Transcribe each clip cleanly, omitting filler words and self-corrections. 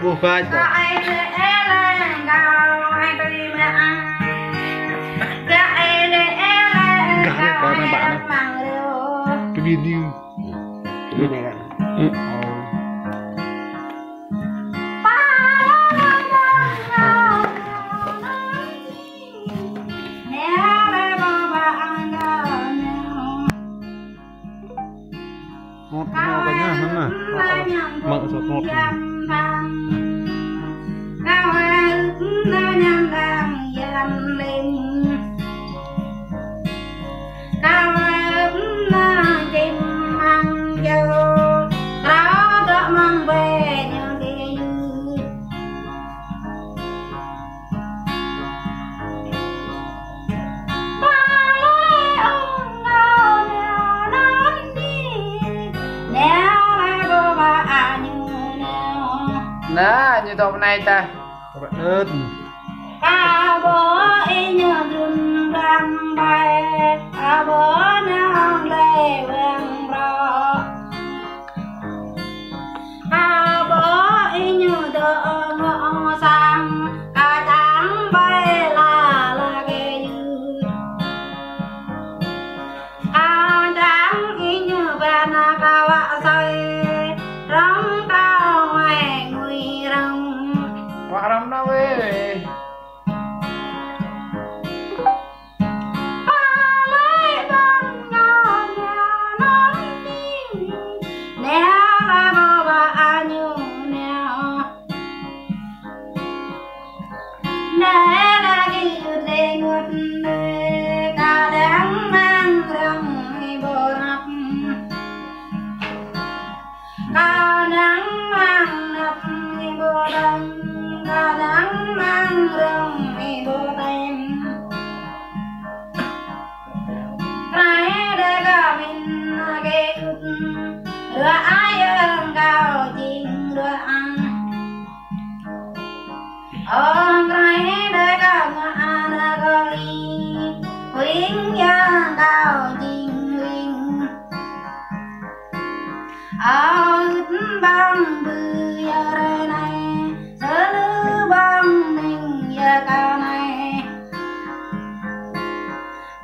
Bukan. Cái pin đi. Cái pin này ạ. Ngọt ngọt cái nhá, hắn à. Mặn sọt ngọt. Đó, như tụi này ta. Các bạn ơn. Ca bố y như rừng răng bay, ca bố nang lê vang rò. Ca bố y như đỡ ngõ sang, ca trắng bay là ghê dư. Ca trắng y như vàng ca vạ say, rong cao ngoài nguy rong. Quả rong đâu ấy. Bang bư ya re này, sơ lư bang mình ya ca này,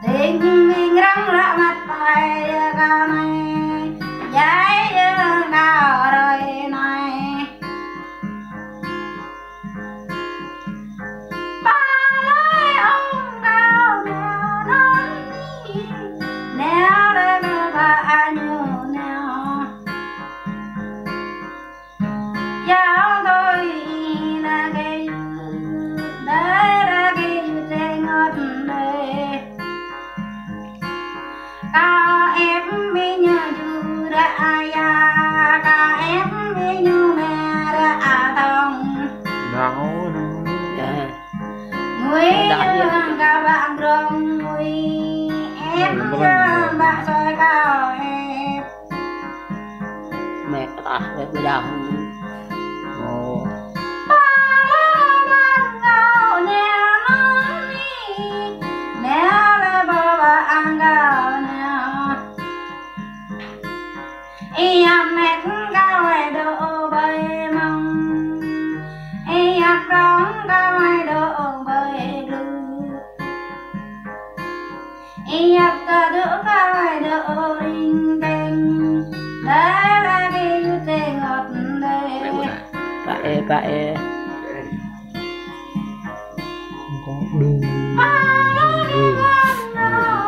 tình mình răng rạ mặt bài ya ca này, giải ya cao đời này, ba lối ông cao nèo non nèo đây mơ ba nhiều nèo. Giáo tôi là cái đấy là cái trên ngọt đời. Cả em với nhau chú đã ya, cả em với nhau mẹ đã thông. Nào. Người cả bạn rong người em cho bạn soi cao em. Mẹ ta bây giờ mẹ cao ai độ bơi mong, rong cao ai độ bơi lư, ta đỡ cao ai độ ring beng, đây là cái tê ngọt đây. Vậy Không có đu.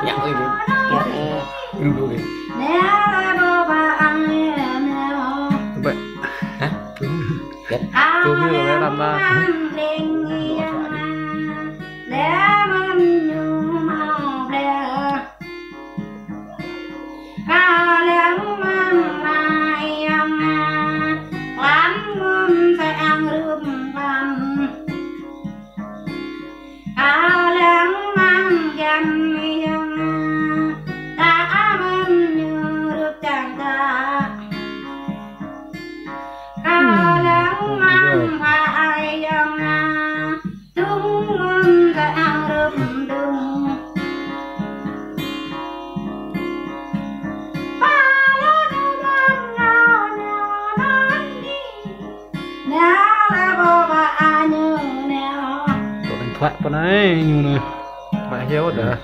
nhận ơi Đu đi. Vậy. hả? Tôi biết là bé làm ra. chăm ta mừng như được chẳng ta cao lắng mang phải dòng tung mừng ra rừng đừng thoại con ấy như này mẹ héo đỡ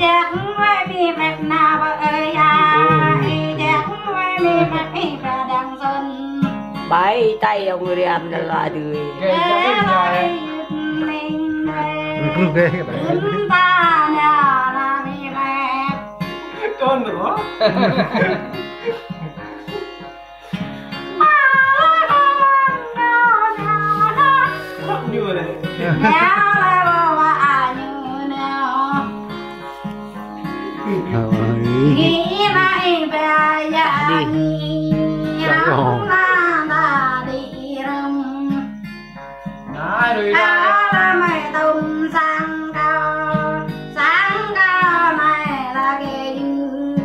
chắc phải bị mệt nào ơi à chắc phải bị mệt và đang dần Bái tay ông người em là người cứ ghê các bạn ta nhà là bị mệt con nữa như này nghĩ lại về nhà không là đi rừng ta mày tung sang cao này là cái dư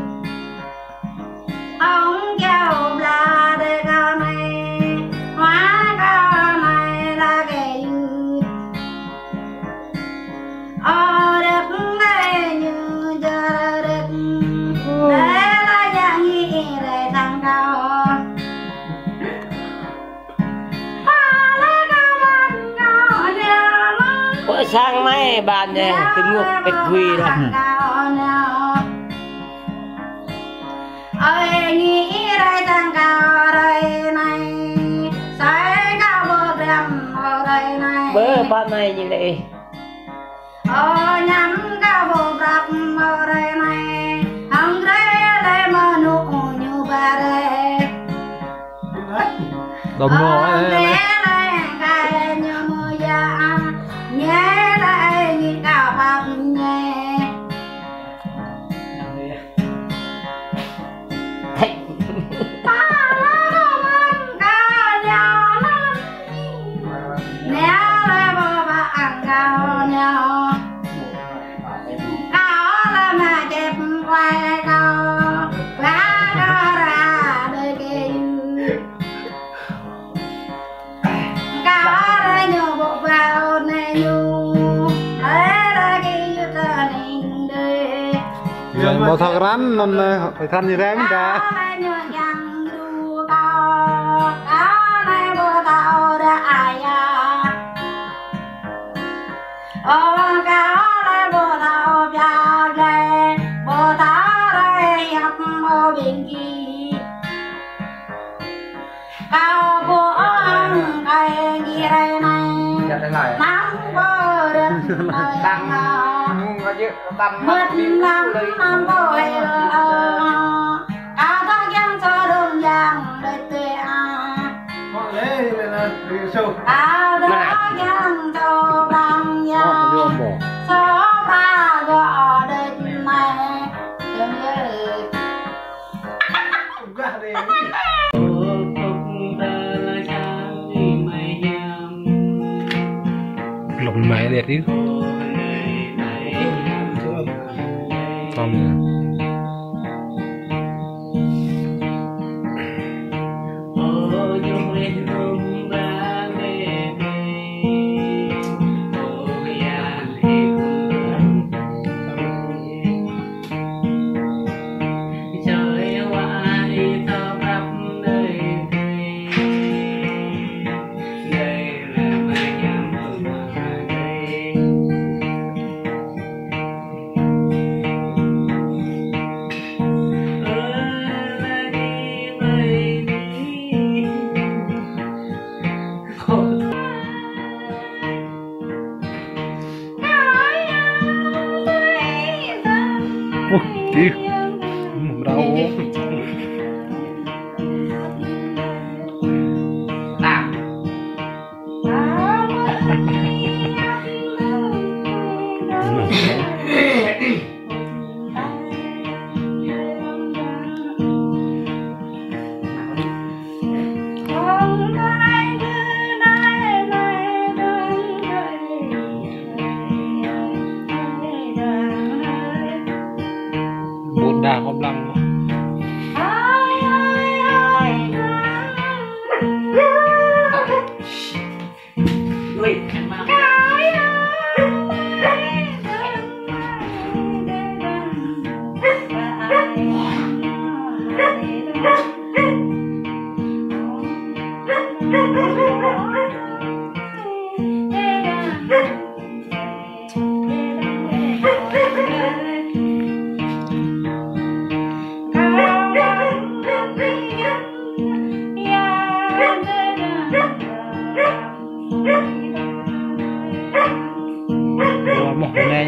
ông kêu là để cao này hóa cao này là cái dư ở đất đây như giờ đất để là dạng nghĩ để sang cao bữa sáng nay bàn này cái ngục bạch quỳ đó ơi nghĩ đây tăng cao đây này sai cao bờ bèm ở đây này bữa ban này như vậy nhắm cao bờ bèm ở đây này không đây đây mà nụ như bà đây đồng ngõ ấy cái như mưa già nhé lại như cao bạc nhé mau thằng rắn nó phải thân như thế cả cao của ông cái gì đây này nắng bờ đất tăng có chứ tăng mất nắng nắng bồi cả ta giang cho đường giang để tê họ lấy là sâu cả ta giang cho bằng giang số ba gõ đất này lồng mẹ đẹp đi xong rồi đi đau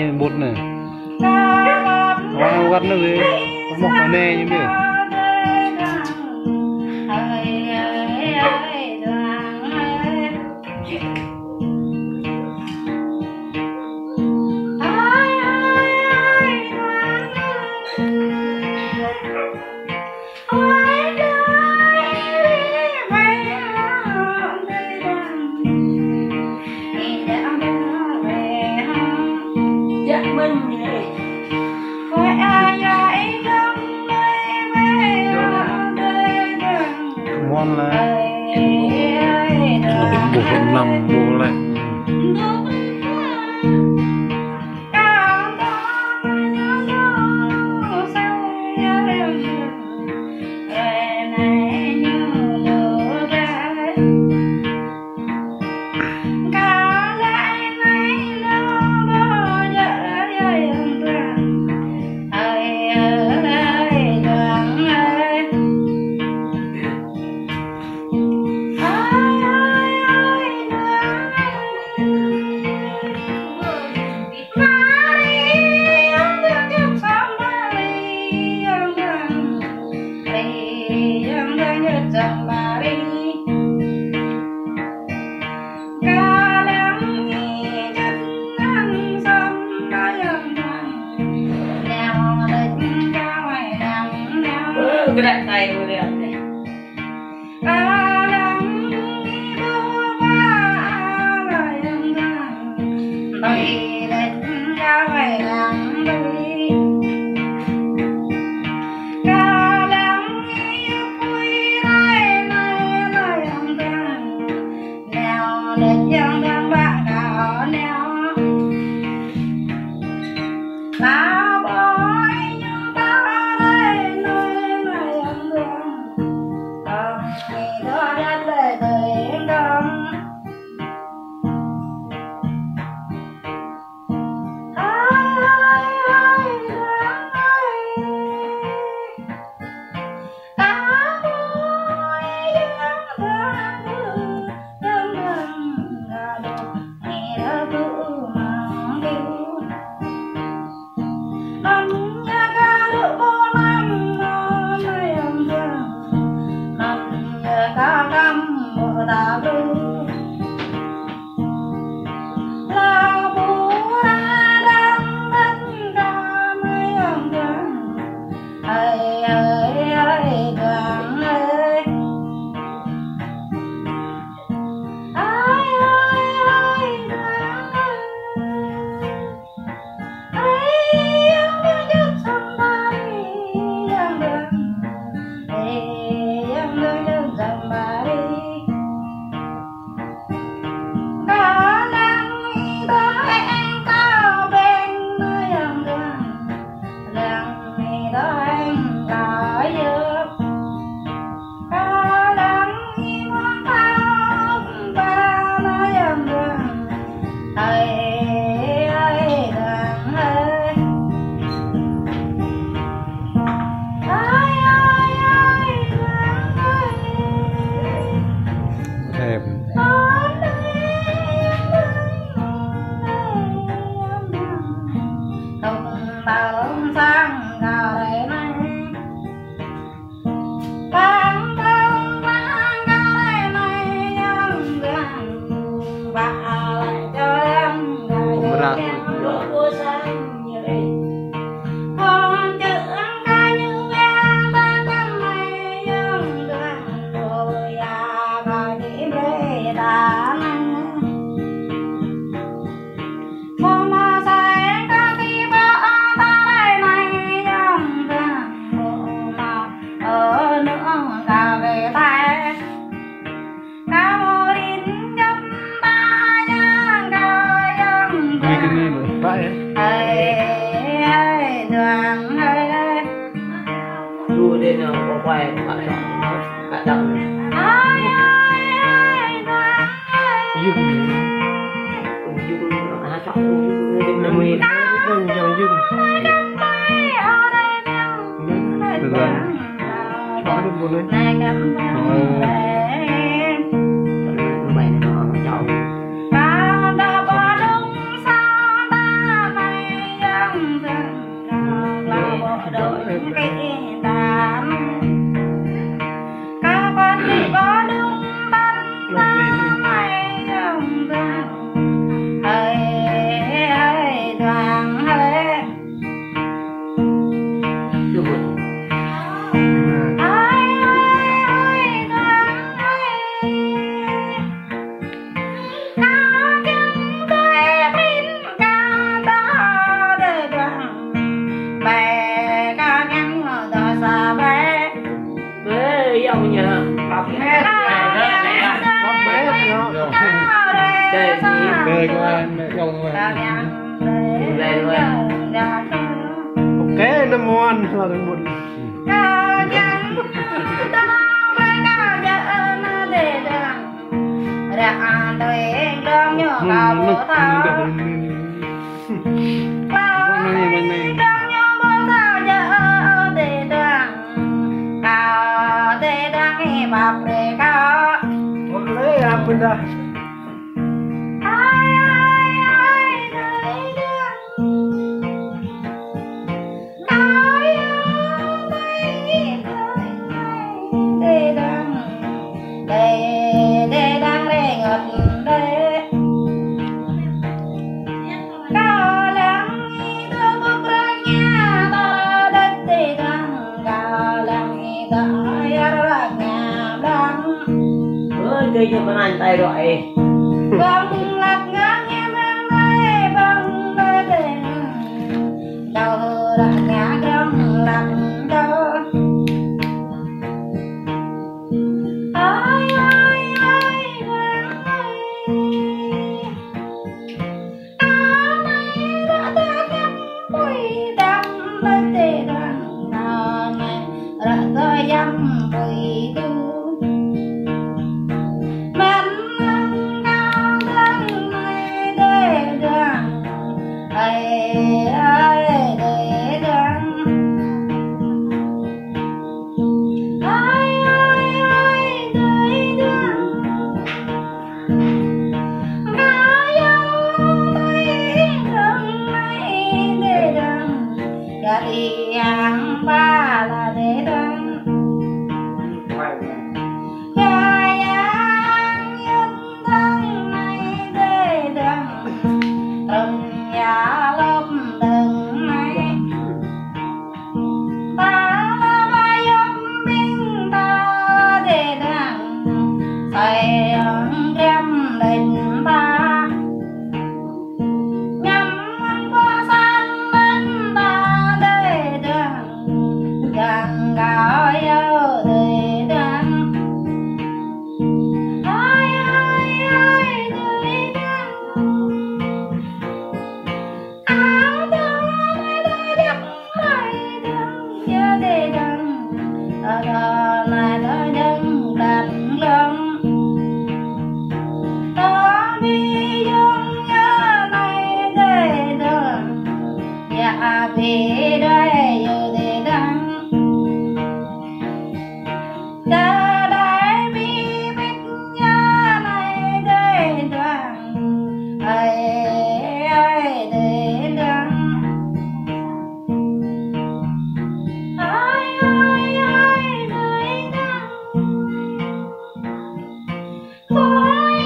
như bột này hoa gắn nó gì mọc vào nè như thế ngon là bột không nằm bột lại cái đại tay rồi đấy này đua đến có quay cả chọn cả chọn dùng dùng chọn dùng năm mươi dùng dùng dùng được rồi chọn được một đấy bảy nó chọn đời của anh dòng của Đào anh nhang đây đào ok năm ngoan là được một đào nhang đào với đào nhang nó để đàng đàng đời đong nhỏ đào bố thảo đào đong nhỏ bố thảo nhớ để đàng đào để đàng nghe bạp để cao ok à bên đây ai ai ai đời đàng ai ai để đàng để đàng để ngọt để cao lắm tôi bước ra nhà ta đất để đàng cao lắm tôi ra nhà đàng ơi chơi cho con anh tay rồi vâng lạc ngang em đây vâng đây để đầu là nhà đông lạc đâu ai ai ai vâng áo này đã ta gấp bụi đâm lên tề đoàn nào này đã ta dăm bụi tư đi ăn ba là để đăng gà ăn nhân thân này để đăng từng nhà lớp đừng này ta là ba giúp binh ta để đăng thầy ơn đem lên ta nhắm qua sang bên ta để đăng gần gạo yêu để đăng ai ai ai để đăng áo đó mới đã đắp lại đăng giờ để đăng ở đó này đã đăng đặt lưng ta đi dùng nhớ này để đăng dạ vì đây giờ để đăng ta đại bi biết nhớ này để đăng ai ai để đăng ai ai ai để đăng khói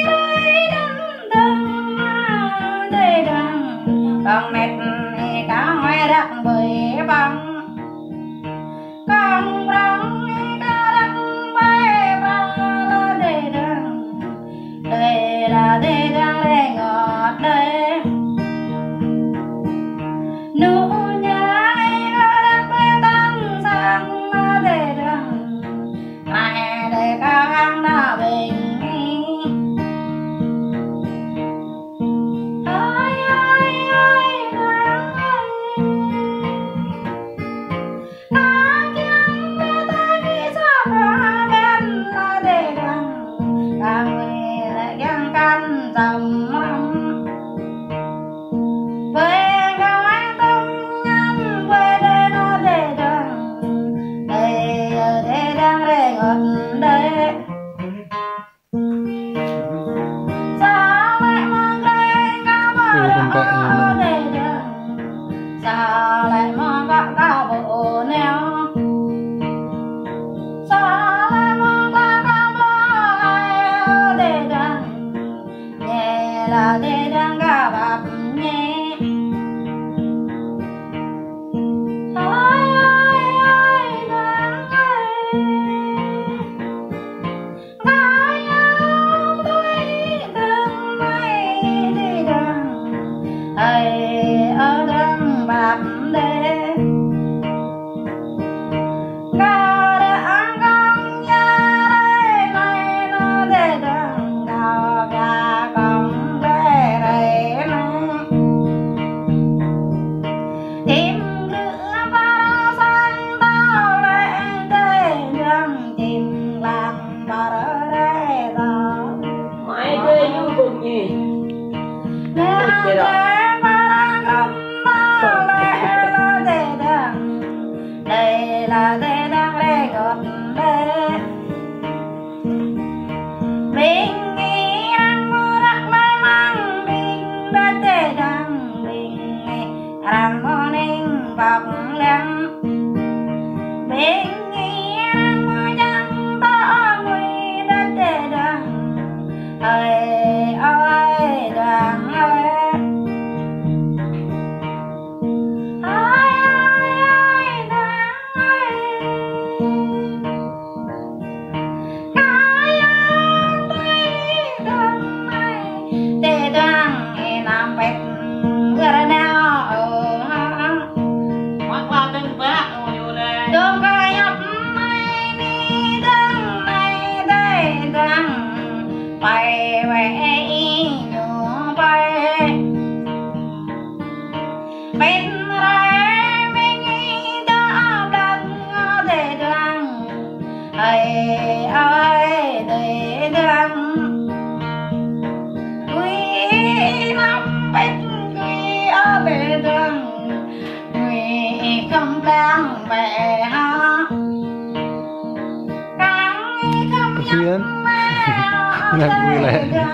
đây đăng đăng để đăng con mệt cả ngoài rắc bơi băng con răng cả răng bay ba để đăng đây là để đăng để ngọt đây nụ nhai cả răng tăng sang để đăng này để cả răng đã bình ai ai ai răng ta chẳng ta nghĩ sao ta bên là để đăng ta người lại găng căn dầm lắm về gói tâm nhân về đây nó để đăng đây ở đây đang để ngọt đây sao lại mong đây cao bờ đỏ để đăng sao lại mong gạo cao bộ neo sao lại mong cao bờ ai để đăng nhẹ là để đăng cả bạc nhẹ ai ai ai đăng ai ai áo tôi đừng mây đi đăng ai ở đăng bạc đê gà để ăn con nhà đây này nó để đăng gà gà con đây để đằng bình rằng mơ ninh bọc lắm bên nghe mơ chẳng ta nguy đất để đằng ơi ơi đằng ơi Nggak boleh.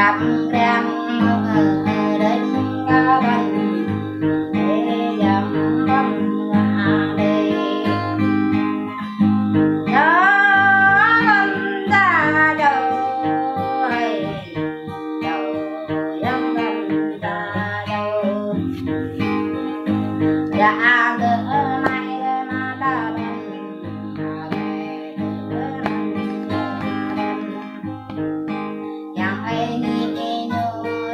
rằm rằm đến cao thành để dầm bấm đi đó lâm ta đâu hay đâu lâm ta đâu đã gỡ mai mà ta yang ini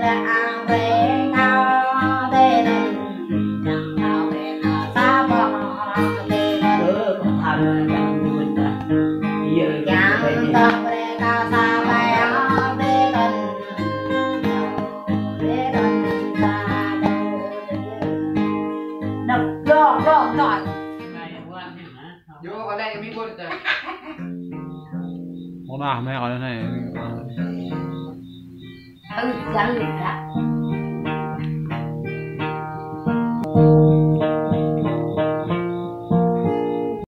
ra về cao thế nên chẳng nào về nào xa bỏ thế nên thành đang vui ta giờ chẳng tập về cao xa bay thế nên thế nên ta đâu đập rồi vô ở đâyมีคนจะ món nào mẹ gọi đây này ừ chẳng được